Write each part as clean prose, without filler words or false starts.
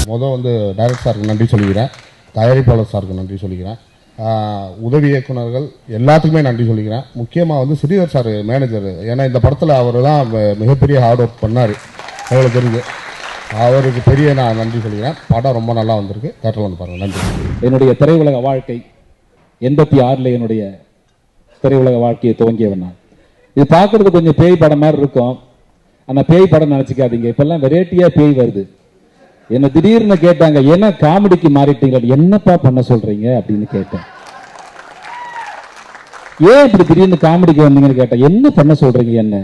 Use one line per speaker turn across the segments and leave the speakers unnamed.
வந்து டைரக்டர் சாருக்கு நன்றி சொல்லிக்கிறேன், தயாரிப்பாளர் சாருக்கு நன்றி சொல்லிக்கிறேன், உதவி இயக்குநர்கள் எல்லாத்துக்குமே நன்றி சொல்லிக்கிறேன். முக்கியமாக வந்து ஸ்ரீதர் சார் மேனேஜர், ஏன்னா இந்த படத்தில் அவர் தான் மிகப்பெரிய ஹார்ட் ஒர்க் பண்ணார் எங்களுக்கு தெரிஞ்சு. அவருக்கு பெரிய நான் நன்றி சொல்லிக்கிறேன். படம் ரொம்ப நல்லா வந்திருக்கு, தேட்டரில் வந்து பாருங்கள். நன்றி.
என்னுடைய திரையுலக வாழ்க்கை 86 என்னுடைய திரையுலக வாழ்க்கையை துவங்கியவன் நான். இது பார்க்கறது கொஞ்சம் பேய் படம் மாதிரி இருக்கும், ஆனால் பேய் படம் நினச்சிக்காதீங்க. இப்பெல்லாம் வெரைட்டியாக பேய் வருது. என்ன திடீர்னு கேட்டாங்க, என்ன காமெடிக்கு மாறிட்டீங்க, என்னப்பா பண்ண சொல்றீங்க அப்படின்னு கேட்டேன். ஏன் இப்படி திடீர்னு காமெடிக்கு வந்தீங்கன்னு கேட்டேன். என்ன பண்ண சொல்றீங்க என்ன?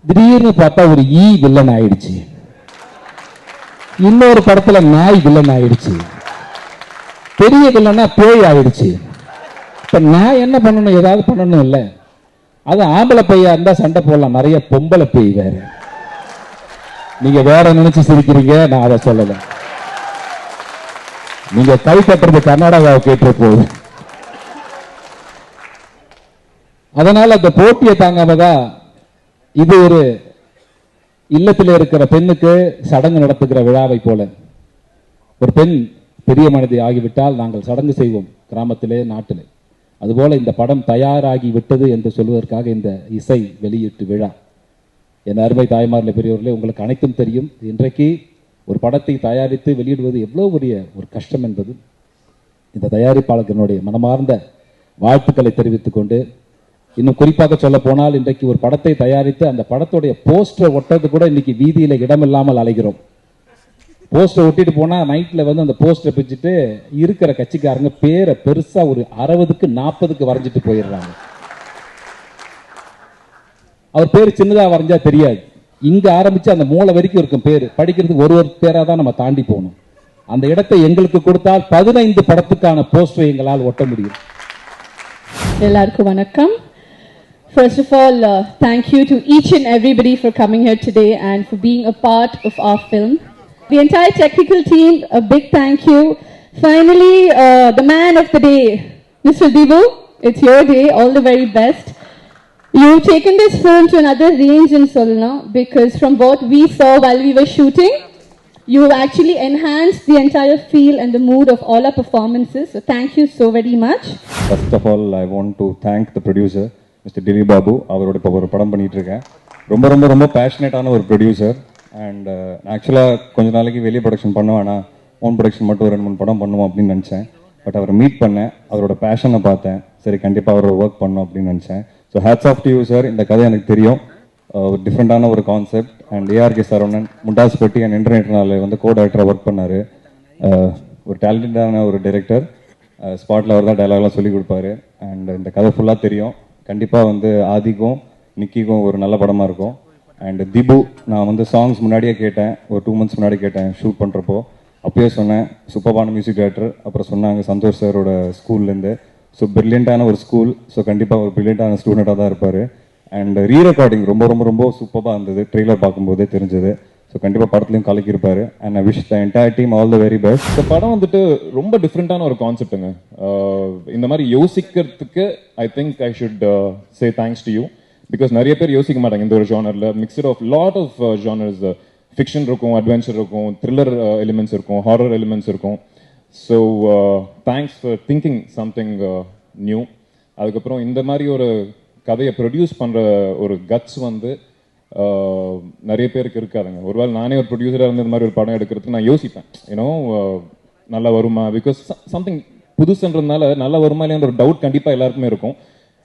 திடீர்னு பார்த்தா ஒரு வில்லன் ஆயிடுச்சு, இன்னொரு படத்துல நாய் வில்லன் ஆயிடுச்சு, பெரிய வில்லனா பேய் ஆயிடுச்சு. இப்ப நான் என்ன பண்ணணும், ஏதாவது பண்ணணும் இல்ல. அது ஆம்பளை பையா இருந்தா சண்டை போடலாம், நிறைய பொம்பளை பேய் வேற. நீங்க வேற நினைச்சு சிரிக்கிறீங்க, நான் அதை சொல்லல. நீங்க கை கட்டுறது கர்நாடகாவை கேட்டு போகுது. அதனால அந்த போட்டியை தாங்காமதான் இது ஒரு இல்லத்தில் இருக்கிற பெண்ணுக்கு சடங்கு நடத்துகிற விழாவை போல. ஒரு பெண் பெரிய மனிதி ஆகிவிட்டால் நாங்கள் சடங்கு செய்வோம் கிராமத்திலே நாட்டிலே. அதுபோல இந்த படம் தயாராகி விட்டது என்று சொல்வதற்காக இந்த இசை வெளியீட்டு விழா. என் அருமை தாய்மார்களே, பெரியவர்களே, உங்களுக்கு அனைத்தும் தெரியும். இன்றைக்கு ஒரு படத்தை தயாரித்து வெளியிடுவது எவ்வளவு பெரிய ஒரு கஷ்டம் என்பது இந்த தயாரிப்பாளர்களுடைய மனமார்ந்த வாழ்த்துக்களை தெரிவித்துக் கொண்டு, இன்னும் குறிப்பாக சொல்ல போனால் இன்றைக்கு ஒரு படத்தை தயாரித்து அந்த படத்துடைய போஸ்டர் ஒட்டது கூட இன்னைக்கு வீதியில இடமில்லாமல் அலைகிறோம். போஸ்டர் ஒட்டிட்டு போனா நைட்ல வந்து அந்த போஸ்டர் பிச்சுட்டு இருக்கிற கட்சிக்காரங்க பேரை பெருசா ஒரு 60க்கு 40க்கு வரைஞ்சிட்டு போயிடுறாங்க. அவர் பேர் சின்னதா வரைஞ்சா தெரியாது, இங்க ஆரம்பிச்சு அந்த மூளை வரைக்கும் இருக்கும் பேர். படிக்கிறதுக்கு ஒரு பேரா தான் நம்ம தாண்டி போகணும். அந்த இடத்தை எங்களுக்கு கொடுத்தால் 15 படத்துக்கான போஸ்டர் எங்களால் ஒட்ட முடியும்.
எல்லாருக்கும் வணக்கம். First of all, thank you to each and everybody for coming here today and for being a part of our film. The entire technical team, a big thank you. Finally, the man of the day, Mr. Dibu, it's your day. All the very best. You've taken this film to another range in Solna, because from what we saw while we were shooting, you've actually enhanced the entire feel and the mood of all our performances. So thank you so very much.
First of all, I want to thank the producer, Mr. Dilip Babu. அவரோட இப்போ ஒரு படம் பண்ணிட்டு இருக்கேன். ரொம்ப ரொம்ப ரொம்ப பேஷனேட்டான ஒரு ப்ரொடியூசர். அண்ட் ஆக்சுவலாக கொஞ்ச நாளைக்கு வெளியே ப்ரொடக்ஷன் பண்ண வேணாம், ஓன் ப்ரொடக்ஷன் மட்டும் 2-3 படம் பண்ணுவோம் அப்படின்னு நினச்சேன். பட் அவரை மீட் பண்ணேன், அவரோட பேஷனை பார்த்தேன். சரி, கண்டிப்பாக அவரோட ஒர்க் பண்ணோம் அப்படின்னு நினச்சேன். So hats off to you sir. இந்த கதை எனக்கு தெரியும், ஒரு டிஃப்ரெண்டான ஒரு concept. And ARK Saravanan, Mundasupatti and இன்டர்நெட்னால வந்து கோ டைரக்டராக ஒர்க் பண்ணார். ஒரு டேலண்டடான ஒரு டைரக்டர். ஸ்பாட்டில் அவர் தான் டைலாக்லாம் சொல்லிக் கொடுப்பாரு. அண்ட் இந்த கதை ஃபுல்லாக தெரியும். கண்டிப்பாக வந்து ஆதிக்கும் நிக்கிக்கும் ஒரு நல்ல படமாக இருக்கும். அண்ட் திபு, நான் வந்து சாங்ஸ் முன்னாடியே கேட்டேன், ஒரு 2 months முன்னாடி கேட்டேன் ஷூட் பண்ணுறப்போ. அப்பயே சொன்னேன், சூப்பரான மியூசிக் டைரக்டர். அப்புறம் சொன்னாங்க சந்தோஷ் சாரோட ஸ்கூல்லேருந்து. ஸோ பிரில்லியண்டான ஒரு ஸ்கூல். ஸோ கண்டிப்பாக ஒரு பிரில்லியண்டான ஸ்டூடெண்ட்டாக தான் இருப்பார். அண்ட் ரீரெக்கார்டிங் ரொம்ப ரொம்ப ரொம்ப சூப்பராக இருந்தது, ட்ரெய்லர் பார்க்கும்போதே தெரிஞ்சது. ஸோ கண்டிப்பாக படத்துலையும் கலக்கியிருப்பாரு. And I wish the entire team all the very best.
இந்த படம் வந்துட்டு ரொம்ப டிஃப்ரெண்டான ஒரு கான்செப்ட்டுங்க. இந்த மாதிரி யோசிக்கிறதுக்கு I think I should say thanks to you. Because நிறைய பேர் யோசிக்க மாட்டாங்க இந்த ஒரு ஜானரில். Mixture of lot of genres, fiction இருக்கும், அட்வென்ச்சர் இருக்கும், த்ரில்லர் எலிமெண்ட்ஸ் இருக்கும், ஹாரர் எலிமெண்ட்ஸ் இருக்கும். So thanks for thinking something new. அதுக்கப்புறம் இந்த மாதிரி ஒரு கதையை ப்ரொடியூஸ் பண்ணுற ஒரு கட்ஸ் வந்து நிறைய பேருக்கு இருக்காதுங்க. ஒருவேளை நானே ஒரு ப்ரொடியூசராக இருந்து இந்த மாதிரி ஒரு படம் எடுக்கிறதுக்கு நான் யோசிப்பேன், ஏன்னோ நல்லா வருமா, பிகாஸ் சம்திங் புதுசுன்றதுனால நல்லா வருமா இல்லையான்ற ஒரு டவுட் கண்டிப்பாக எல்லாருக்குமே இருக்கும்.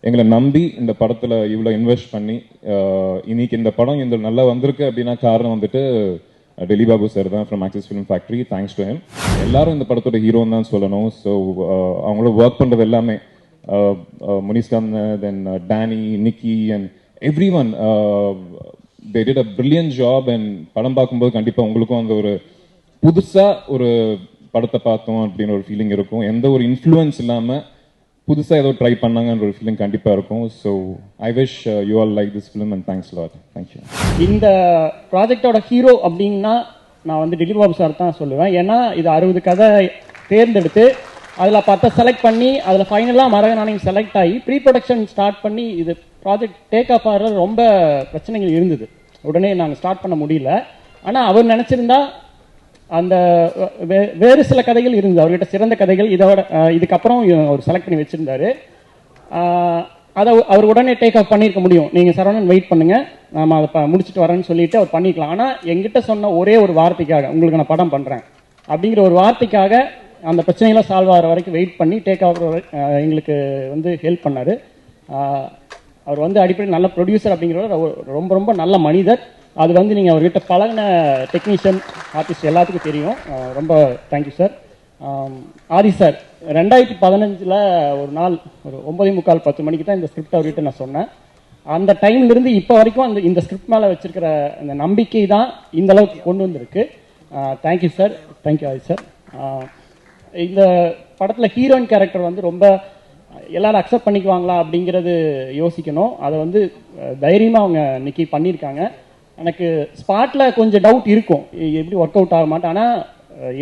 எங்களை நம்பி இந்த படத்தில் இவ்வளோ இன்வெஸ்ட் பண்ணி இன்னைக்கு இந்த படம் இந்த நல்லா வந்திருக்கு அப்படின்னா காரணம் வந்துட்டு டெல்லி பாபு சார் தான், from axis film factory. Thanks to him. எல்லாரும் இந்த படத்தோட ஹீரோன்னு தான் சொல்லணும். ஸோ அவங்களோட ஒர்க் பண்ணுறது எல்லாமே Muniskanth, then Danny, Nikki and every one, they did a brilliant job. And படம் பார்க்கும்போது கண்டிப்பாக உங்களுக்கும் அந்த ஒரு புதுசாக ஒரு படத்தை பார்த்தோம் அப்படின்னு ஒரு ஃபீலிங் இருக்கும். எந்த ஒரு இன்ஃப்ளூயன்ஸ் இல்லாமல் புதுசாக ஏதோ ட்ரை பண்ணாங்கன்ற ஒரு ஃபீலிங் கண்டிப்பாக இருக்கும். So I wish you all like this film and thanks lot. Thank you.
இந்த ப்ராஜெக்டோட ஹீரோ அப்படின்னா நான் வந்து திலீப் பாபு சார் தான் சொல்லுவேன். ஏன்னா இது 60 கதை தேர்ந்தெடுத்து அதில் 10 செலக்ட் பண்ணி அதில் ஃபைனலாக மரகநாணயம் செலக்ட் ஆகி ப்ரீ ப்ரொடக்ஷன் ஸ்டார்ட் பண்ணி இது ப்ராஜெக்ட் டேக் ஆஃப் ஆகிறது ரொம்ப பிரச்சனைகள் இருந்தது. உடனே நாங்கள் ஸ்டார்ட் பண்ண முடியல. ஆனால் அவர் நினச்சிருந்தா அந்த வேறு சில கதைகள் இருந்தது அவர்கிட்ட, சிறந்த கதைகள். இதுக்கப்புறம் அவர் செலக்ட் பண்ணி வச்சுருந்தாரு. அதை அவர் உடனே டேக் ஆஃப் பண்ணியிருக்க முடியும். நீங்கள் சரவணன் வெயிட் பண்ணுங்கள், நாம் அதை முடிச்சுட்டு வரேன்னு சொல்லிட்டு அவர் பண்ணிக்கலாம். ஆனால் எங்கிட்ட சொன்ன ஒரே ஒரு வார்த்தைக்காக, உங்களுக்கு நான் படம் பண்ணுறேன் அப்படிங்கிற ஒரு வார்த்தைக்காக அந்த பிரச்சனைகளை சால்வ் ஆகிற வரைக்கும் வெயிட் பண்ணி டேக் ஆஃப் எங்களுக்கு ஹெல்ப் பண்ணார். அவர் அடிப்படையில் நல்ல ப்ரொடியூசர் அப்படிங்கிறவர், ரொம்ப ரொம்ப நல்ல மனிதர். அது நீங்கள் அவர்கிட்ட பழகின டெக்னீஷியன், ஆர்டிஸ்ட் எல்லாத்துக்கும் தெரியும். ரொம்ப தேங்க்யூ சார். ஆதி சார், 2015 ஒரு நாள் ஒரு 9:45 10 மணிக்கு தான் இந்த ஸ்கிரிப்ட் அவர்கிட்ட நான் சொன்னேன். அந்த டைம்லேருந்து இப்போ வரைக்கும் இந்த ஸ்கிரிப்ட் மேலே வச்சிருக்கிற அந்த நம்பிக்கை தான் இந்த அளவுக்கு கொண்டு வந்திருக்கு. தேங்க்யூ சார், தேங்க்யூ ஆதி சார். இந்த படத்தில் ஹீரோயின் கேரக்டர் ரொம்ப எல்லாரும் அக்செப்ட் பண்ணிக்குவாங்களா அப்படிங்கிறது யோசிக்கணும். அதை தைரியமாக அவங்க இன்னைக்கு பண்ணியிருக்காங்க. எனக்கு ஸ்பாட்டில் கொஞ்சம் டவுட் இருக்கும், எப்படி ஒர்க் அவுட் ஆக மாட்டேன். ஆனால்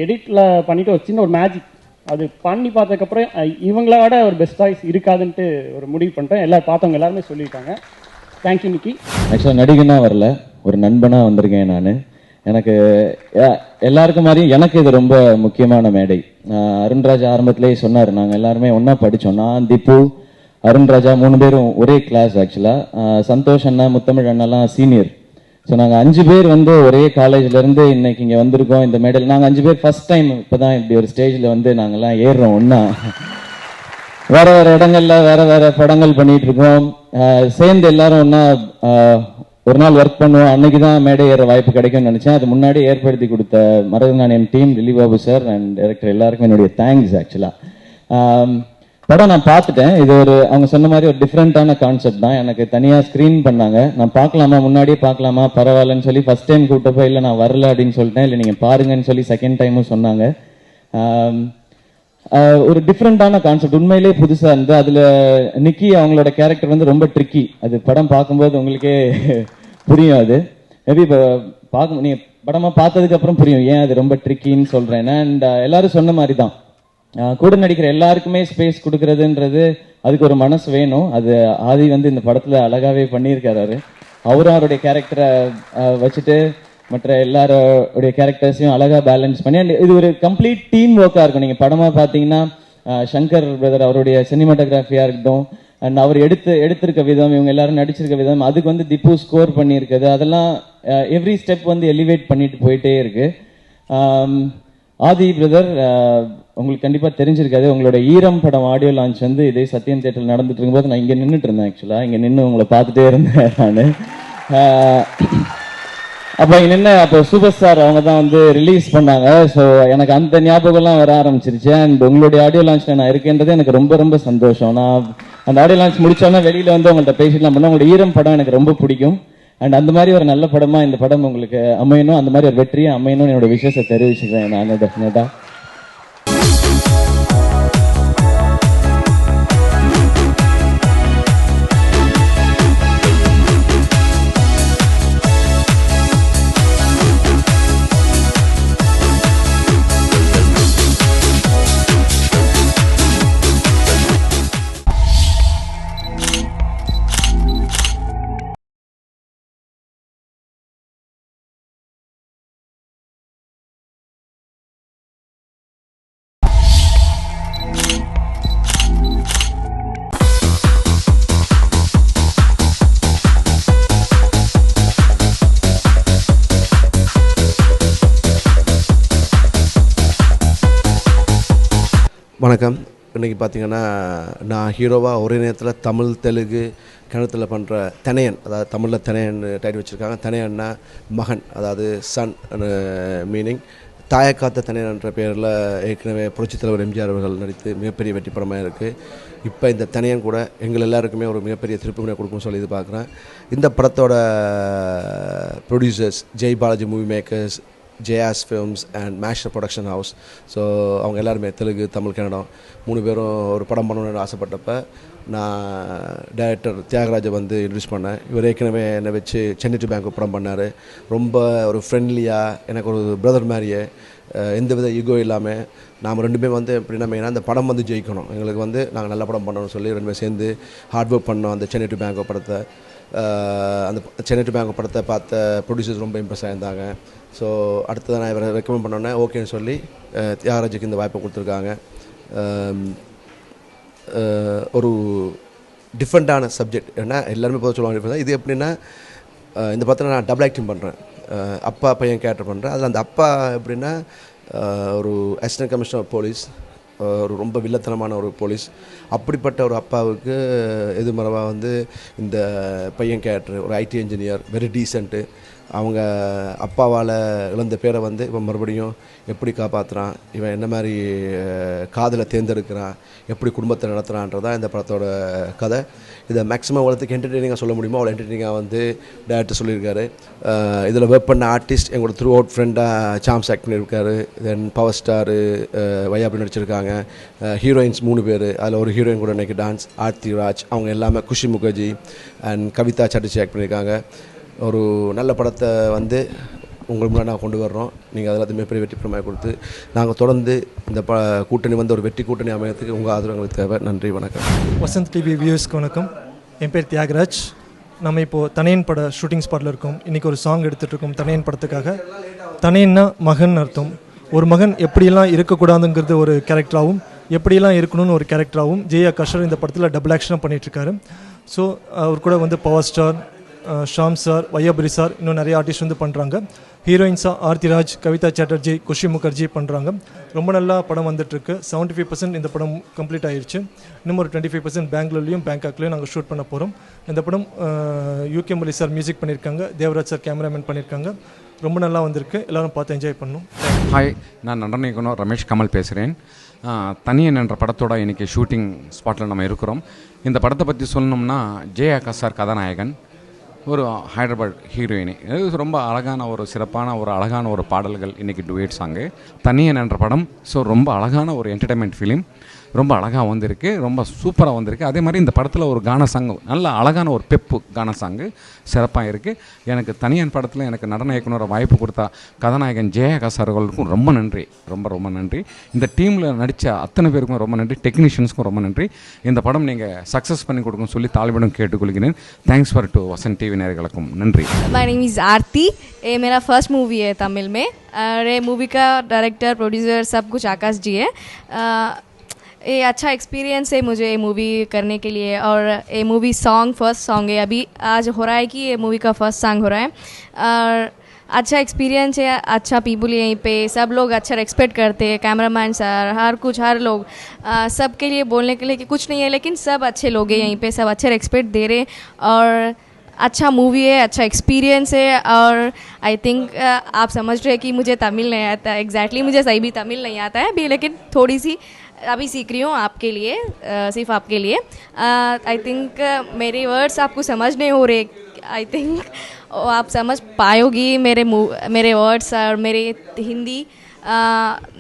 எடிட்டில் பண்ணிவிட்டு ஒரு சின்ன ஒரு மேஜிக் அது பண்ணி பார்த்ததுக்கப்புறம் இவங்களோட ஒரு பெஸ்ட் சாய்ஸ் இருக்காதுன்ட்டு ஒரு முடிவு பண்ணிட்டேன். பார்த்தவங்க எல்லாருமே சொல்லியிருக்காங்க. தேங்க்யூ நிக்கி.
ஆக்சுவலாக நடிகனாக வரல, ஒரு நண்பனாக வந்திருக்கேன் நான். எனக்கு எல்லாருக்கும் மாதிரியும் எனக்கு இது ரொம்ப முக்கியமான மேடை. அருண்ராஜா ஆரம்பத்திலே சொன்னார், நாங்கள் எல்லாருமே ஒன்றா படித்தோம். நான், திப்பு, அருண்ராஜா 3 பேரும் ஒரே கிளாஸ். ஆக்சுவலாக சந்தோஷ் அண்ணா, முத்தமிழ் அண்ணாலாம் சீனியர். ஸோ நாங்கள் 5 பேர் ஒரே காலேஜ்லேருந்து இன்னைக்கு இங்கே வந்திருக்கோம். இந்த மேடையில் நாங்கள் 5 பேர் ஃபர்ஸ்ட் டைம் இப்போ தான் இப்படி ஒரு ஸ்டேஜில் நாங்கள்லாம் ஏறுறோம் ஒன்றா. வேறு வேறு இடங்கள்ல வேறு வேறு படங்கள் பண்ணிகிட்டு இருக்கோம். சேர்ந்து எல்லாரும் ஒன்றா ஒரு நாள் ஒர்க் பண்ணுவோம். அன்னைக்கு தான் மேடை ஏற வாய்ப்பு கிடைக்கும்னு நினச்சேன். அது முன்னாடி ஏற்படுத்தி கொடுத்த Marudhanayagam team, Dileep Babu sir and director எல்லாருக்கும் என்னுடைய தேங்க்ஸ். ஆக்சுவலாக படம் நான் பார்த்துட்டேன். இது அவங்க சொன்ன மாதிரி ஒரு டிஃப்ரெண்ட்டான கான்செப்ட் தான். எனக்கு தனியாக ஸ்க்ரீன் பண்ணாங்க. நான் பார்க்கலாமா, முன்னாடியே பார்க்கலாமா, பரவாயில்லன்னு சொல்லி ஃபர்ஸ்ட் டைம் கூப்பிட்டப்போ இல்லை நான் வரல அப்படின்னு சொல்லிட்டேன். இல்லை நீங்கள் பாருங்கன்னு சொல்லி செகண்ட் டைமும் சொன்னாங்க. ஒரு டிஃப்ரெண்டான கான்செப்ட், உண்மையிலே புதுசாக இருந்து. அதில் நிக்கி அவங்களோட கேரக்டர் ரொம்ப ட்ரிக்கி. அது படம் பார்க்கும்போது உங்களுக்கே புரியும். அது மேபி இப்போ நீங்கள் படமாக பார்த்ததுக்கு அப்புறம் புரியும் ஏன் அது ரொம்ப ட்ரிக்கின்னு சொல்கிறேன். அண்ட் எல்லாரும் சொன்ன மாதிரி தான், கூட நடிக்கிற எல்லாருக்குமே ஸ்பேஸ் கொடுக்கறதுன்றது அதுக்கு ஒரு மனசு வேணும். அது ஆதி இந்த படத்தில் அழகாகவே பண்ணியிருக்காரு. அவரும் அவருடைய கேரக்டரை வச்சுட்டு மற்ற எல்லாரோடைய கேரக்டர்ஸையும் அழகாக பேலன்ஸ் பண்ணி, அண்ட் இது ஒரு கம்ப்ளீட் டீம் ஒர்க்காக இருக்கும். நீங்கள் படமாக பார்த்தீங்கன்னா சங்கர் பிரதர் அவருடைய சினிமாட்டோகிராஃபியாக இருக்கட்டும், அண்ட் அவர் எடுத்திருக்க விதம், இவங்க எல்லாரும் நடிச்சிருக்க விதம், அதுக்கு திப்பு ஸ்கோர் பண்ணியிருக்குது. அதெல்லாம் எவ்ரி ஸ்டெப் எலிவேட் பண்ணிட்டு போயிட்டே இருக்கு. ஆதி பிரதர் உங்களுக்கு கண்டிப்பாக தெரிஞ்சிருக்காது, உங்களோட ஈரம் படம் ஆடியோ லான்ச் இதே சத்யம் தியேட்டரில் நடந்துட்டு இருக்கும்போது நான் இங்கே நின்றுட்டு இருந்தேன். ஆக்சுவலாக இங்கே நின்று உங்களை பார்த்துட்டே இருந்தேன் நான். அப்போ இங்கே நின்று அப்போ சூப்பர் ஸ்டார் அவங்க தான் ரிலீஸ் பண்ணாங்க. ஸோ எனக்கு அந்த ஞாபகம்லாம் வர ஆரம்பிச்சிருச்சு. அண்ட் உங்களுடைய ஆடியோ லான்ச்சில் நான் இருக்கேன்றது எனக்கு ரொம்ப ரொம்ப சந்தோஷம். நான் அந்த ஆடியோ லான்ச் முடிச்சோன்னா வெளியில் உங்கள்கிட்ட பேசிடலாம் பண்ணேன். உங்களோட ஈரம் படம் எனக்கு ரொம்ப பிடிக்கும். அண்ட் அந்த மாதிரி ஒரு நல்ல படமாக இந்த படம் உங்களுக்கு அமையணும், அந்த மாதிரி ஒரு வெற்றியை அமையணும்னு என்னோட விஷயத்தை தெரிவிச்சுக்கிறேன் நான் டெஃபினட்டாக.
வணக்கம். இன்றைக்கி பார்த்திங்கன்னா நான் ஹீரோவாக ஒரே நேரத்தில் தமிழ், தெலுங்கு, கன்னடத்தில் பண்ணுற தனையன், அதாவது தமிழில் தனையன் டைட்டில் வச்சுருக்காங்க. தனையன்னா மகன், அதாவது சன் மீனிங். தாயக்காத்த தனையன் என்ற பேரில் ஏற்கனவே புரட்சித் தலைவர் எம்ஜிஆர் அவர்கள் நடித்து மிகப்பெரிய வெற்றி படமாக இருக்குது. இப்போ இந்த தனையன் கூட எங்கள் எல்லாருக்குமே ஒரு மிகப்பெரிய திருப்புமுனை கொடுக்கும்னு சொல்லி எதிர்பார்க்குறேன். இந்த படத்தோட producers Jai Balaji movie makers, ஜேஆஸ் ஃபிலிம்ஸ் அண்ட் மேஷர் ப்ரொடக்ஷன் ஹவுஸ். ஸோ அவங்க எல்லாருமே தெலுங்கு, தமிழ், கன்னடம் 3 பேரும் ஒரு படம் பண்ணணும்னு ஆசைப்பட்டப்போ நான் டைரக்டர் தியாகராஜை இன்ட்ரடியூஸ் பண்ணேன். இவர் ஏற்கனவே என்னை வச்சு சென்னை டு பேங்க் படம் பண்ணார். ரொம்ப ஒரு ஃப்ரெண்ட்லியாக, எனக்கு ஒரு பிரதர் மாதிரியே, எந்தவித ஈகோ இல்லாமல் நாம் 2 பேரும் எப்படின்னா மெயினாக அந்த படம் ஜெயிக்கணும், எங்களுக்கு நாங்கள் நல்ல படம் பண்ணணும்னு சொல்லி 2 பேரும் சேர்ந்து ஹார்ட் ஒர்க் பண்ணோம் அந்த சென்னை டு பேங்க் படத்தை. அந்த சென்னை டு பேங்க் படத்தை பார்த்த ப்ரொடியூசர்ஸ் ரொம்ப இம்ப்ரெஸ் ஆகியிருந்தாங்க. ஸோ அடுத்ததான் நான் இவரை ரெக்கமெண்ட் பண்ணோன்னே ஓகேன்னு சொல்லி தியாகராஜுக்கு இந்த வாய்ப்பை கொடுத்துருக்காங்க. ஒரு டிஃப்ரெண்ட்டான சப்ஜெக்ட், ஏன்னா எல்லாருமே பொதுவாக சொல்லுவாங்க டிஃப்ரெண்ட். இது எப்படின்னா இந்த படத்தில் நான் டபுள் ஆக்டிங் பண்ணுறேன், அப்பா பையன் கேரக்டர் பண்ணுறேன். அதில் அந்த அப்பா எப்படின்னா ஒரு அசிஸ்டன்ட் கமிஷனர் போலீஸ், ஒரு ரொம்ப வில்லத்தனமான ஒரு போலீஸ். அப்படிப்பட்ட ஒரு அப்பாவுக்கு எதிர்மறைவாக வந்து இந்த பையன் கேரக்டர் ஒரு ஐடி இன்ஜினியர், வெரி டீசென்ட்டு. அவங்க அப்பாவால் இழந்த பேரை வந்து இவன் மறுபடியும் எப்படி காப்பாற்றுறான், இவன் என்ன மாதிரி காதலை தேர்ந்தெடுக்கிறான், எப்படி குடும்பத்தை நடத்துகிறான்றதான் இந்த படத்தோட கதை. இதை மேக்ஸிமம் உலகத்துக்கு என்டர்டெய்னிங்காக சொல்ல முடியுமோ அவ்வளோ என்டர்டெய்னிங்காக வந்து டேரக்டர் சொல்லியிருக்காரு. இதில் ஒர்க் பண்ண ஆர்டிஸ்ட் எங்களோட த்ரூ அவுட் ஃப்ரெண்டாக சாம்ஸ் ஆக்ட் பண்ணியிருக்காரு. தென் பவர் ஸ்டாரு வையாபி நடிச்சிருக்காங்க. ஹீரோயின்ஸ் 3 பேர், அதில் ஒரு ஹீரோயின் கூட இன்றைக்கி டான்ஸ் ஆர்த்தி ராஜ், அவங்க எல்லாமே குஷி முகர்ஜி அண்ட் கவிதா சட்டர்ஜி ஆக்ட் பண்ணியிருக்காங்க. ஒரு நல்ல படத்தை வந்து உங்களுக்கு முன்னாடி நான் கொண்டு வர்றோம். நீங்கள் அதில் மிகப்பெரிய வெற்றி படமாக கொடுத்து நாங்கள் தொடர்ந்து இந்த கூட்டணி வந்து ஒரு வெற்றி கூட்டணி அமையத்துக்கு உங்கள் ஆதரவு எங்களுக்கு தேவை. நன்றி, வணக்கம்.
வசந்த் டிவி வியூஸ்க்கு வணக்கம். என் பேர் தியாகராஜ். நம்ம இப்போது தனையன் பட ஷூட்டிங் ஸ்பாட்டில் இருக்கோம். இன்றைக்கி ஒரு சாங் எடுத்துகிட்ருக்கோம் தனையன் படத்துக்காக. தனையன்னா மகன் அர்த்தம். ஒரு மகன் எப்படியெல்லாம் இருக்கக்கூடாதுங்கிறது ஒரு கேரக்டராகவும், எப்படியெல்லாம் இருக்கணும்னு ஒரு கேரக்டராகவும் ஜெயா கஷர் இந்த படத்தில் டபுள் ஆக்ஷனாக பண்ணிகிட்ருக்காரு. ஸோ அவர் கூட வந்து power star Sham sir, Vaiyapuri sir, இன்னும் நிறைய ஆர்டிஸ்ட் வந்து பண்ணுறாங்க. ஹீரோயின்ஸாக ஆர்த்திராஜ், கவிதா சாட்டர்ஜி, குஷி முகர்ஜி பண்ணுறாங்க. ரொம்ப நல்லா படம் வந்துட்டுருக்கு. 75% இந்த படம் கம்ப்ளீட் ஆயிடுச்சு. இன்னும் ஒரு 25% பெங்களூர்லேயும் பேங்காக்லேயும் நாங்கள் ஷூட் பண்ண போகிறோம். இந்த படம் யூகே முரளி சார் மியூசிக் பண்ணியிருக்காங்க, தேவராஜ் சார் கேமராமேன் பண்ணியிருக்காங்க. ரொம்ப நல்லா வந்திருக்கு, எல்லோரும் பார்த்து என்ஜாய் பண்ணணும்.
ஹாய், நான் நடன இயக்குனர் ரமேஷ் கமல் பேசுகிறேன். தனியன் என்ற படத்தோட இன்றைக்கி ஷூட்டிங் ஸ்பாட்டில் நம்ம இருக்கிறோம். இந்த படத்தை பற்றி சொல்லணும்னா ஜெயா கசார் கதாநாயகன், ஒரு ஹைதராபாத் ஹீரோயினி. இது ரொம்ப அழகான ஒரு சிறப்பான ஒரு அழகான ஒரு பாடல்கள் இன்றைக்கி டுவேட் சாங்கு. தனியன் என்ற படம் ஸோ ரொம்ப அழகான ஒரு என்டர்டைன்மெண்ட் ஃபிலிம், ரொம்ப அழகாக வந்திருக்கு, ரொம்ப சூப்பராக வந்திருக்கு. அதே மாதிரி இந்த படத்தில் ஒரு கான சாங்கு, நல்ல அழகான ஒரு பெப்பு கான சாங்கு சிறப்பாக இருக்குது. எனக்கு தனியன் படத்தில் எனக்கு நடன இயக்குனரை வாய்ப்பு கொடுத்தா கதாநாயகன் ஜெயா கசார்களுக்கும் ரொம்ப நன்றி, ரொம்ப ரொம்ப நன்றி. இந்த டீமில் நடித்த அத்தனை பேருக்கும் ரொம்ப நன்றி, டெக்னீஷியன்ஸ்க்கும் ரொம்ப நன்றி. இந்த படம் நீங்கள் சக்ஸஸ் பண்ணி கொடுக்கணும்னு சொல்லி தாழ்மையுடன் கேட்டுக்கொள்கிறேன். Thanks for to Vasanth TV நேயர்களுக்கும் नंरी।
माय नेम इज़ आरती। ये मेरा फर्स्ट मूवी है तमिल में और ये मूवी का डायरेक्टर प्रोड्यूसर सब कुछ आकाश जी है। ये अच्छा एक्सपीरियंस है मुझे ये मूवी करने के लिए। और ये मूवी सॉन्ग फर्स्ट सॉन्ग है, अभी आज हो रहा है कि ये मूवी का फर्स्ट सॉन्ग हो रहा है। और अच्छा एक्सपीरियंस है, अच्छा पीपल यहीं पे सब लोग अच्छा रेस्पेक्ट करते हैं, कैमरामैन सर हर लोग सब के लिए बोलने के लिए कि कुछ नहीं है, लेकिन सब अच्छे लोग हैं यहीं पे, सब अच्छे रेस्पेक्ट दे रहे। और अच्छा मूवी है, अच्छा एक्सपीरियंस है। और आई थिंक आप समझ रहे हैं कि मुझे तमिल नहीं आता एग्जैक्टली, मुझे सही भी तमिल नहीं आता है अभी, लेकिन थोड़ी सी अभी सीख रही हूँ आपके लिए, सिर्फ आपके लिए। आई थिंक मेरे वर्ड्स आपको समझ नहीं हो रहे, आई थिंक आप समझ पाओगी मेरे वर्ड्स और मेरे हिंदी।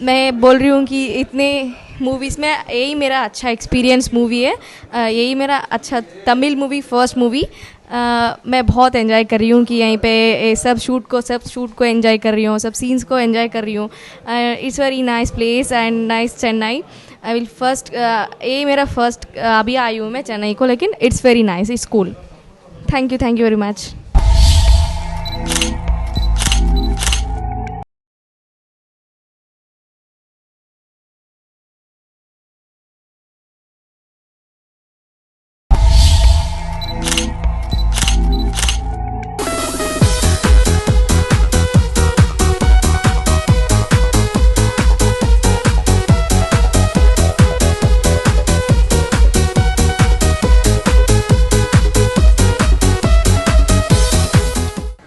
मैं बोल रही हूँ कि इतने मूवीज़ में यही मेरा अच्छा एक्सपीरियंस मूवी है, यही मेरा अच्छा तमिल मूवी फर्स्ट मूवी। मैं बहुत एंजॉय कर रही हूँ कि यहीं पे सब शूट को एंजॉय कर रही हूँ, सब सीन्स को एंजॉय कर रही हूँ। It's very nice place and nice Chennai. I will first ये मेरा फर्स्ट अभी आई हूँ मैं चेन्नई को, लेकिन it's very nice, it's cool. Thank you very much.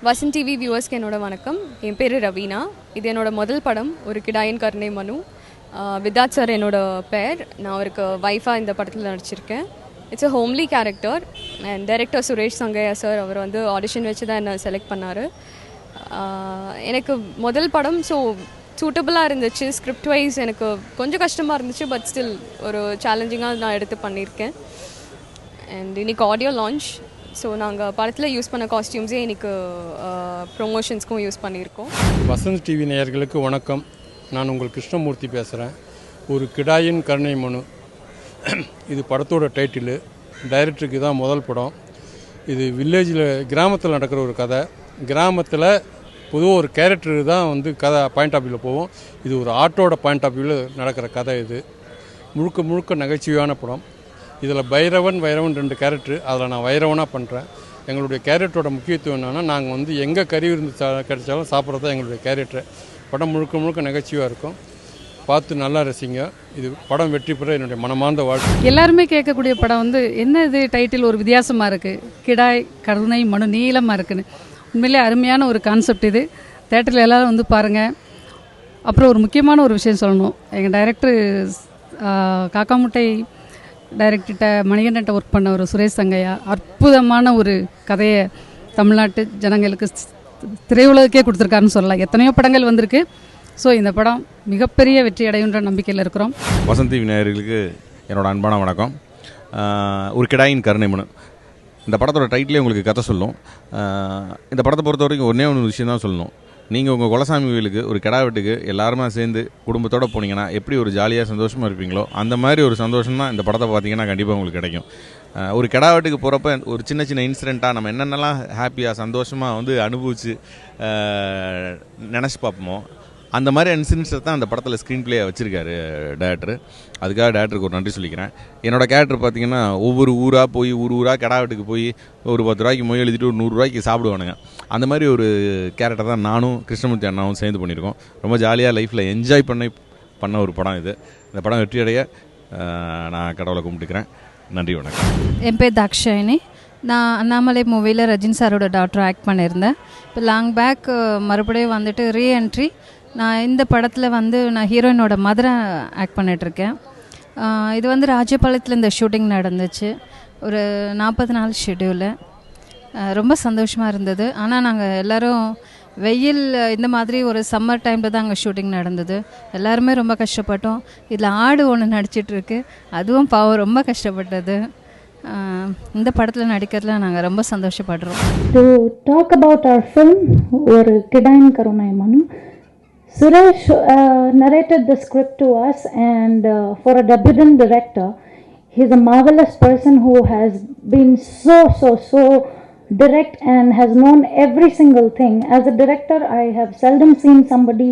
Vasanth TV வியூவர்ஸ்க்கு என்னோட வணக்கம். என் பேர் ரவீனா. இது என்னோட முதல் படம், ஒரு கிடாயின் கருணை மனு. விதாத் சார் என்னோட பேர். நான் அவருக்கு வைஃபாக இந்த படத்தில் நடிச்சிருக்கேன். It's a homely character and director Suresh Sangaiah sir அவர் வந்து ஆடிஷன் வச்சு தான் என்னை செலக்ட் பண்ணார். எனக்கு முதல் படம் ஸோ சூட்டபுளாக இருந்துச்சு. ஸ்கிரிப்ட் வைஸ் எனக்கு கொஞ்சம் கஷ்டமாக இருந்துச்சு, பட் ஸ்டில் ஒரு சேலஞ்சிங்காக நான் எடுத்து பண்ணியிருக்கேன். அண்ட் இன்னைக்கு ஆடியோ லான்ச். ஸோ நாங்கள் படத்தில் யூஸ் பண்ண காஸ்டியூம்ஸே எனக்கு ப்ரொமோஷன்ஸ்க்கும் யூஸ் பண்ணியிருக்கோம்.
வசந்த் டிவி நேயர்களுக்கு வணக்கம். நான் உங்கள் கிருஷ்ணமூர்த்தி பேசுகிறேன். ஒரு கிடாயின் கருணை மனு இது படத்தோட டைட்டிலு. டைரக்டருக்கு தான் முதல் படம். இது வில்லேஜில் கிராமத்தில் நடக்கிற ஒரு கதை. கிராமத்தில் பொதுவாக ஒரு கேரக்டர் தான் வந்து கதை பாயிண்ட் ஆஃப் வியூவில் போகும். இது ஒரு ஆட்டோட பாயிண்ட் ஆஃப் வியூவில் நடக்கிற கதை. இது முழுக்க முழுக்க நகைச்சுவையான படம். இதில் வைரவன் 2 கேரக்டர். அதில் நான் வைரவனாக பண்ணுறேன். எங்களுடைய கேரக்டரோட முக்கியத்துவம் என்னென்னா, நாங்கள் வந்து எங்கே கறி விருந்து கிடைச்சாலும் சாப்பிட்றது தான் எங்களுடைய கேரக்டர். படம் முழுக்க முழுக்க நகைச்சுவையாக இருக்கும். பார்த்து நல்லா ரசிங்க. இது படம் வெற்றி பெற என்னுடைய மனமார்ந்த வாழ்க்கை.
எல்லாருமே கேட்கக்கூடிய படம் வந்து என்ன இது டைட்டில் ஒரு வித்தியாசமாக இருக்குது, கிடாய் கருணை மனு நீளமாக இருக்குன்னு. உண்மையிலே அருமையான ஒரு கான்செப்ட் இது. தேட்டரில் எல்லோரும் வந்து பாருங்கள். அப்புறம் ஒரு முக்கியமான ஒரு விஷயம் சொல்லணும். எங்கள் டைரக்டர் காக்காமுட்டை டைரக்டர்கிட்ட மணிகண்டன்ட்ட ஒர்க் பண்ண ஒரு சுரேஷ் சங்கையா அற்புதமான ஒரு கதையை தமிழ்நாட்டு ஜனங்களுக்கு திரையுலகக்கே கொடுத்துருக்காருன்னு சொல்லலாம். எத்தனையோ படங்கள் வந்திருக்கு. ஸோ இந்த படம் மிகப்பெரிய வெற்றி அடையுன்ற நம்பிக்கையில் இருக்கிறோம்.
வசந்தி விநாயகர்களுக்கு என்னோட அன்பான வணக்கம். ஒரு கிடாயின் கருணை மனு, இந்த படத்தோட டைட்டிலே உங்களுக்கு கதை சொல்லும். இந்த படத்தை பொறுத்த வரைக்கும் ஒன்றே ஒன்று விஷயம் தான் சொல்லணும். நீங்கள் உங்கள் குலசாமி கோயிலுக்கு ஒரு கிடா வெட்டுக்கு எல்லாருமே சேர்ந்து குடும்பத்தோடு போனீங்கன்னா எப்படி ஒரு ஜாலியாக சந்தோஷமாக இருப்பீங்களோ அந்த மாதிரி ஒரு சந்தோஷம் தான் இந்த படத்தை பார்த்தீங்கன்னா கண்டிப்பாக உங்களுக்கு கிடைக்கும். ஒரு கிடா வெட்டுக்கு போகிறப்ப ஒரு சின்ன சின்ன இன்சிடெண்ட்டாக நம்ம என்னென்னலாம் ஹாப்பியாக சந்தோஷமாக வந்து அனுபவித்து நினச்சி பார்ப்போமோ அந்த மாதிரி இன்சிடென்ட்ஸை தான் அந்த படத்தில் ஸ்க்ரீன் பிளேயை வச்சுருக்காரு டேரக்டர். அதுக்காக டேரக்டருக்கு ஒரு நன்றி சொல்லிக்கிறேன். என்னோடய கேரக்டர் பார்த்திங்கன்னா ஒவ்வொரு ஊராக போய் ஊராக கிடா வெட்டுக்கு போய் ஒரு 10 ரூபாய்க்கு மொய் எழுதிட்டு ஒரு 100 ரூபாய்க்கு சாப்பிடுவானுங்க. அந்த மாதிரி ஒரு கேரக்டர் தான் நானும் கிருஷ்ணமூர்த்தி அண்ணாவும் சேர்ந்து பண்ணியிருக்கோம். ரொம்ப ஜாலியாக லைஃப்பில் என்ஜாய் பண்ண ஒரு படம் இது. இந்த படம் வெற்றியடைய நான் கடவுளை கும்பிட்டுக்கிறேன். நன்றி, வணக்கம்.
என் பேர் தாக்ஷாயினி. நான் அண்ணாமலை மூவியில் ரஜினி சாரோட டாக்டர் ஆக்ட் பண்ணியிருந்தேன். இப்போ லாங் பேக் மறுபடியும் வந்துட்டு ரீஎன்ட்ரி. நான் இந்த படத்தில் வந்து நான் ஹீரோயினோட மதரை ஆக்ட் பண்ணிகிட்ருக்கேன். இது வந்து ராஜபாளையத்தில் இந்த ஷூட்டிங் நடந்துச்சு. ஒரு 40 நாள் ஷெட்யூலு. ரொம்ப சந்தோஷமாக இருந்தது. ஆனால் நாங்கள் எல்லோரும் வெயில் இந்த மாதிரி ஒரு சம்மர் டைமில் தான் அங்கே ஷூட்டிங் நடந்தது. எல்லாருமே ரொம்ப கஷ்டப்பட்டோம். இதில் ஆடு ஒன்று நடிச்சிட்ருக்கு, அதுவும் பாவம் ரொம்ப கஷ்டப்பட்டது. இந்த படத்தில் நடிக்கிறதுல நாங்கள் ரொம்ப சந்தோஷப்படுறோம்.
To talk about our film ஒரு கிடாயின் கருணை மனு. Suresh narrated the script to us, and for a debutant director, he's a marvelous person who has been so direct and has known every single thing. As a director, I have seldom seen somebody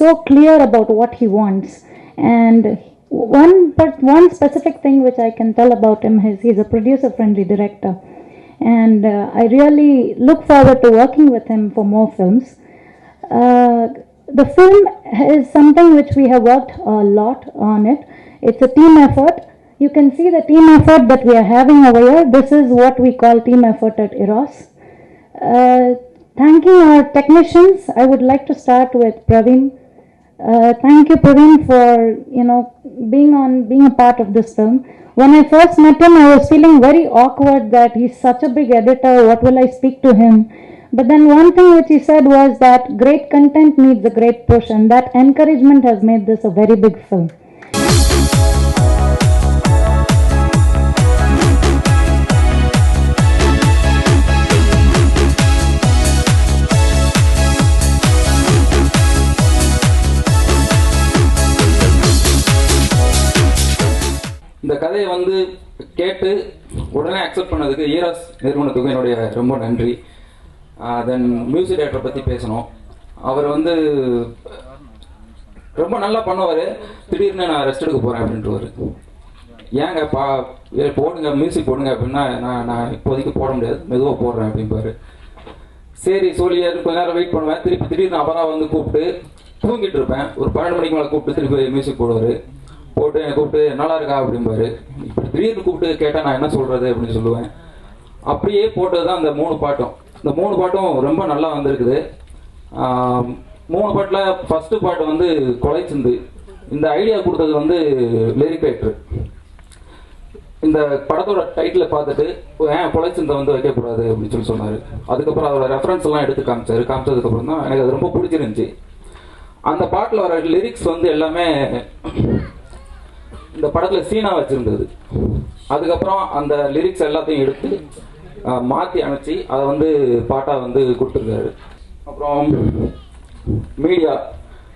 so clear about what he wants. And one specific thing which I can tell about him is he's a producer-friendly director, and I really look forward to working with him for more films. The film is something which we have worked a lot on it. It's a team effort. You can see the team effort that we are having over here. This is what we call team effort at Eros. Thanking our technicians, I would like to start with Praveen. Thank you, Praveen, for being a part of this film. When I first met him, I was feeling very awkward that he's such a big editor. What will I speak to him? But then one thing which he said was that great content needs a great push, and that encouragement has made this a very big film.
இந்த கதையை வந்து கேட்டு உடனே accept பண்ணதுக்கு eros நிறுவனத்துக்கும் என்னுடைய ரொம்ப நன்றி. தென் மியூசிக் டைரக்டரை பற்றி பேசணும். அவர் வந்து ரொம்ப நல்லா பண்ணுவார். திடீர்னு நான் ரெஸ்ட் எடுக்க போகிறேன் அப்படின்ட்டுவார். ஏங்க போடுங்க மியூசிக் போடுங்க அப்படின்னா நான் இப்போதைக்கு போட முடியாது, மெதுவாக போடுறேன் அப்படின்பாரு. சரி சொல்லியாரு. கொஞ்ச நேரம் வெயிட் பண்ணுவேன். திடீர்னு அப்புறம் வந்து கூப்பிட்டு தூங்கிட்டு இருப்பேன். ஒரு 12 மணிக்கு மேலே கூப்பிட்டு திருப்பி மியூசிக் போடுவார். கூப்பிட்டு நல்லா இருக்கா அப்படின்பாரு. இப்படி திடீர்னு கூப்பிட்டு கேட்டால் நான் என்ன சொல்கிறது அப்படின்னு சொல்லுவேன். அப்படியே போட்டது தான் அந்த 3 பாட்டும். இந்த 3 பாட்டும் ரொம்ப நல்லா வந்திருக்குது. 3 பாட்டில் ஃபஸ்ட்டு பாட்டு வந்து கொலை சிந்து. இந்த ஐடியா கொடுத்தது வந்து லிரிக் ரைட்டர். இந்த படத்தோட டைட்டில் பார்த்துட்டு ஏன் கொலை சிந்தை வந்து வைக்கக்கூடாது அப்படின்னு சொல்லி சொன்னார். அதுக்கப்புறம் அவரோட ரெஃபரன்ஸ் எல்லாம் எடுத்து காமிச்சதுக்கப்புறம் தான் எனக்கு அது ரொம்ப பிடிச்சிருந்துச்சி. அந்த பாட்டில் வர லிரிக்ஸ் வந்து எல்லாமே இந்த படத்தில் சீனாக வச்சுருந்தது. அதுக்கப்புறம் அந்த லிரிக்ஸ் எல்லாத்தையும் எடுத்து மாற்றி அமைச்சு அதை வந்து பாட்டாக வந்து கொடுத்துருக்காரு. அப்புறம் மீடியா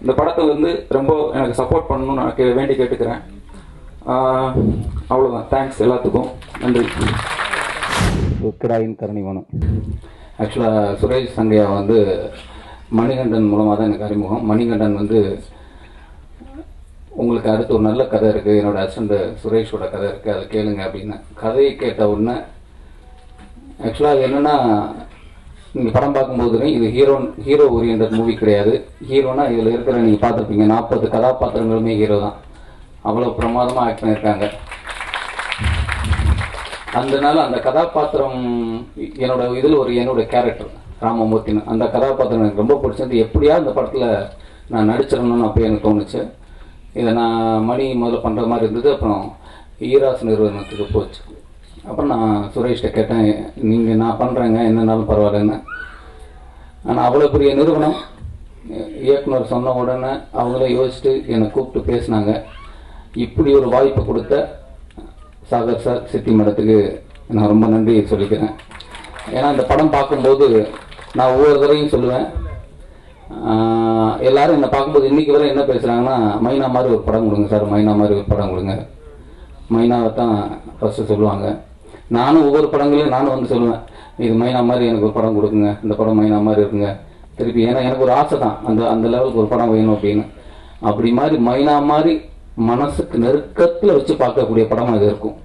இந்த படத்தை வந்து ரொம்ப எனக்கு சப்போர்ட் பண்ணணும்னு நான் வேண்டி கேட்டுக்கிறேன். அவ்வளோதான். தேங்க்ஸ் எல்லாத்துக்கும். நன்றி.
கிடாயின் கருணைவனம். ஆக்சுவலாக சுரேஷ் சங்கையா வந்து மணிகண்டன் மூலமாக தான் எனக்கு அறிமுகம். மணிகண்டன் வந்து உங்களுக்கு அடுத்து ஒரு நல்ல கதை இருக்குது, என்னோட அசிஸ்டண்ட் சுரேஷோட கதை இருக்குது, அதை கேளுங்க அப்படின்னு. கதையை கேட்ட உடனே ஆக்சுவலாக அது என்னென்னா, நீங்கள் படம் பார்க்கும்போது இது ஹீரோ ஓரியன்ட் மூவி கிடையாது. ஹீரோனா இதில் இருக்கிற நீங்கள் பார்த்துருப்பீங்க 40 கதாபாத்திரங்களுமே ஹீரோ தான். அவ்வளோ பிரமாதமாக ஆக்ட் பண்ணியிருக்காங்க. அதனால அந்த கதாபாத்திரம் என்னோட கேரக்டர் ராமமூர்த்தின்னு அந்த கதாபாத்திரம் எனக்கு ரொம்ப பிடிச்சது. எப்படியா இந்த படத்தில் நான் நடிச்சிடணும்னு அப்போ எனக்கு தோணுச்சு. இதை நான் மணி முதல்ல பண்ணுற மாதிரி இருந்தது. அப்புறம் ஈராஸ் நிறுவனத்துக்கு போச்சு. அப்புறம் நான் சுரேஷ்கிட்ட கேட்டேன், நீங்கள் நான் பண்ணுறேங்க என்னன்னாலும் பரவாயில்லன்னு. ஆனால் அவ்வளோ பெரிய நிறுவனம் இயக்குனர் சொன்ன உடனே அவங்கள யோசிச்சுட்டு என்னை கூப்பிட்டு பேசினாங்க. இப்படி ஒரு வாய்ப்பு கொடுத்த சாகர் சார், சித்தி மேடத்துக்கு நான் ரொம்ப நன்றி சொல்லிக்கிறேன். ஏன்னா இந்த படம் பார்க்கும்போது நான் ஒவ்வொரு தடவையும் சொல்லுவேன், எல்லாரும் என்னை பார்க்கும்போது இன்றைக்கி வரை என்ன பேசுகிறாங்கன்னா, மைனா மாதிரி ஒரு படம் கொடுங்க சார், மைனா மாதிரி ஒரு படம் கொடுங்க. மைனாவை தான் ஃபஸ்ட்டு சொல்லுவாங்க. நானும் ஒவ்வொரு படங்களையும் நானும் வந்து சொல்லுவேன், இது மைனா மாதிரி எனக்கு ஒரு படம் கொடுக்குங்க, இந்த படம் மைனா மாதிரி இருக்குங்க திருப்பி. ஏன்னா எனக்கு ஒரு ஆசை தான் அந்த லெவலுக்கு ஒரு படம் வேணும் அப்படின்னு. அப்படி மாதிரி மைனா மாதிரி மனசுக்கு நெருக்கத்தில் வச்சு பார்க்கக்கூடிய படம் அது இருக்கும்.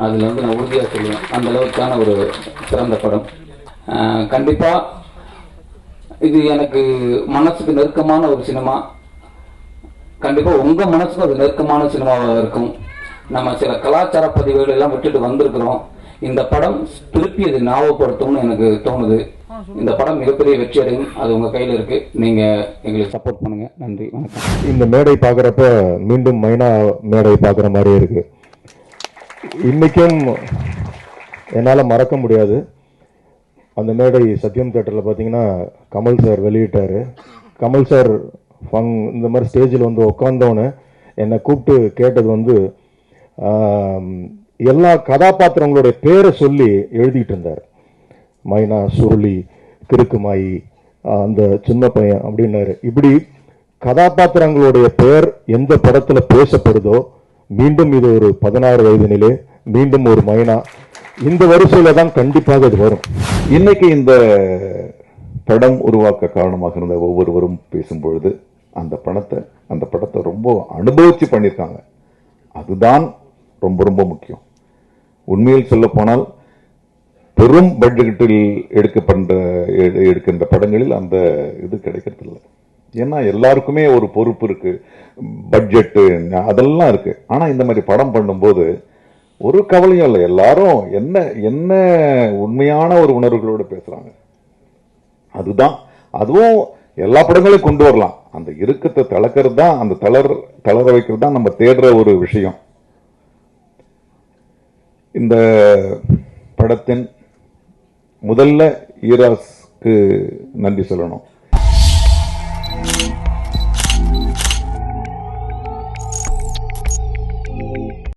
அதில் வந்து நான் உறுதியாக சொல்லுவேன், அந்த அளவுக்கான ஒரு சிறந்த படம். கண்டிப்பாக இது எனக்கு மனசுக்கு நெருக்கமான ஒரு சினிமா. கண்டிப்பாக உங்கள் மனசுக்கு அது நெருக்கமான சினிமாவாக இருக்கும். நம்ம சில கலாச்சார பதிவுகள் எல்லாம் விட்டுட்டு வந்திருக்கிறோம். இந்த படம் திருப்பி அது ஞாபகப்படுத்தும்னு எனக்கு தோணுது. இந்த படம் மிகப்பெரிய வெற்றி அடையும். அது உங்கள் கையில் இருக்குது. நீங்கள் எங்களுக்கு சப்போர்ட் பண்ணுங்கள். நன்றி, வணக்கம்.
இந்த மேடை பார்க்குறப்ப மீண்டும் மைனா மேடை பார்க்குற மாதிரியே இருக்கு. இன்றைக்கும் என்னால் மறக்க முடியாது. அந்த மேடை சத்யம் தேட்டரில் பார்த்தீங்கன்னா கமல் சார் வெளியிட்டார். கமல் சார் இந்த மாதிரி ஸ்டேஜில் வந்து உட்காந்தோன்னு என்னை கூப்பிட்டு கேட்டது வந்து, எல்லா கதாபாத்திரங்களுடைய பேரை சொல்லி எழுதிட்டு இருந்தார். மைனா, சுருளி, கிறுக்குமாயி, அந்த சின்ன பையன் அப்படின்னாரு. இப்படி கதாபாத்திரங்களுடைய பெயர் எந்த படத்தில் பேசப்படுதோ, மீண்டும் இது ஒரு 16 வயதினிலே மீண்டும் ஒரு மைனா, இந்த வரிசையில தான் கண்டிப்பாக இது வரும்.
இன்னைக்கு இந்த படம் உருவாக்க காரணமாக இருந்த ஒவ்வொருவரும் பேசும்பொழுது அந்த படத்தை ரொம்ப அனுபவிச்சு பண்ணியிருக்காங்க. அதுதான் ரொம்ப ரொம்ப முக்கியம். உண்மையில் சொல்ல போனால் பெரும் பட்ஜெட்டில் எடுக்கின்ற படங்களில் அந்த இது கிடைக்கிறது இல்லை. ஏன்னா எல்லாருக்குமே ஒரு பொறுப்பு இருக்கு, பட்ஜெட்டு அதெல்லாம் இருக்கு. ஆனா இந்த மாதிரி படம் பண்ணும்போது ஒரு கவலையும் இல்லை. எல்லாரும் என்ன உண்மையான ஒரு உணர்வுகளோடு பேசுறாங்க. அதுவும் எல்லா படங்களையும் கொண்டு வரலாம். அந்த இறுக்கத்தை தளர்க்கிறது தான், அந்த தளர வைக்கிறது தான் நம்ம தேடுற ஒரு விஷயம். இந்த படத்தின் முதல்ல ஈராஸ்க்கு நன்றி சொல்லணும்.